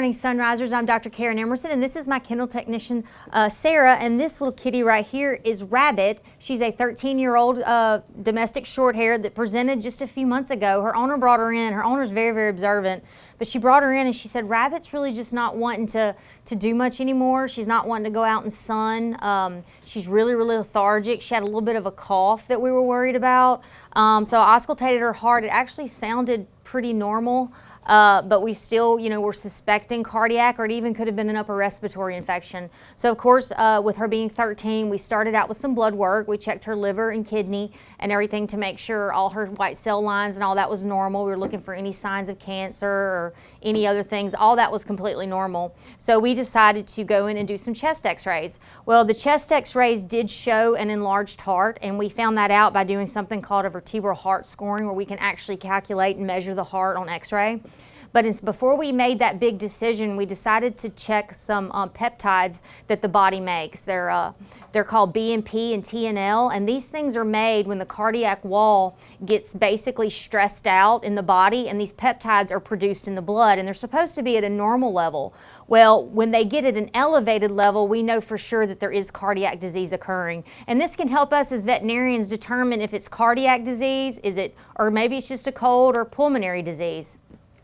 morning, Sunrisers. I'm Dr. Karen Emerson, and this is my kennel technician, Sarah. And this little kitty right here is Rabbit. She's a 13-year-old domestic short hair that presented just a few months ago. Her owner brought her in. Her owner's very, very observant, but she brought her in and she said, Rabbit's really just not wanting to do much anymore. She's not wanting to go out in sun. She's really, really lethargic. She had a little bit of a cough that we were worried about. So I auscultated her heart. It actually sounded pretty normal. But we still, we're suspecting cardiac, or it even could have been an upper respiratory infection. So of course, with her being 13, we started out with some blood work. We checked her liver and kidney and everything to make sure all her white cell lines and all that was normal. We were looking for any signs of cancer or any other things. All that was completely normal. So we decided to go in and do some chest x-rays. Well, the chest x-rays did show an enlarged heart, and we found that out by doing something called a vertebral heart scoring, where we can actually calculate and measure the heart on x-ray. But before we made that big decision, we decided to check some peptides that the body makes. They're called BMP and TNL, and these things are made when the cardiac wall gets basically stressed out in the body, and these peptides are produced in the blood, and they're supposed to be at a normal level. Well, when they get at an elevated level, we know for sure that there is cardiac disease occurring. And this can help us as veterinarians determine if it's cardiac disease, or maybe it's just a cold or pulmonary disease.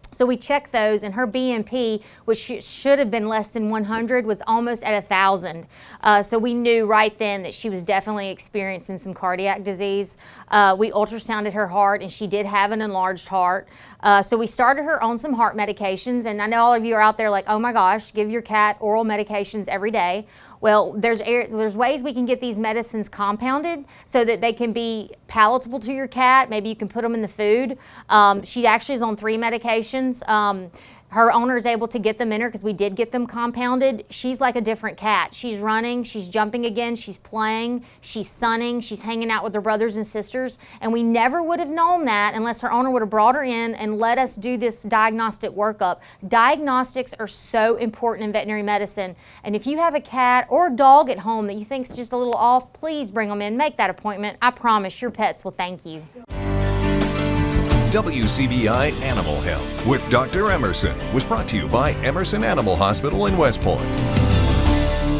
So we checked those, and her BMP, which should have been less than 100, was almost at 1,000. So we knew right then that she was definitely experiencing some cardiac disease. We ultrasounded her heart, and she did have an enlarged heart. So we started her on some heart medications, and I know all of you are out there like, oh my gosh, give your cat oral medications every day. Well, there's ways we can get these medicines compounded so that they can be palatable to your cat. Maybe you can put them in the food. She actually is on 3 medications. Her owner is able to get them in her because we did get them compounded. She's like a different cat. She's running, she's jumping again, she's playing, she's sunning, she's hanging out with her brothers and sisters. And we never would have known that unless her owner would have brought her in and let us do this diagnostic workup. Diagnostics are so important in veterinary medicine. And if you have a cat or a dog at home that you think is just a little off, please bring them in, make that appointment. I promise your pets will thank you. WCBI Animal Health with Dr. Emerson was brought to you by Emerson Animal Hospital in West Point.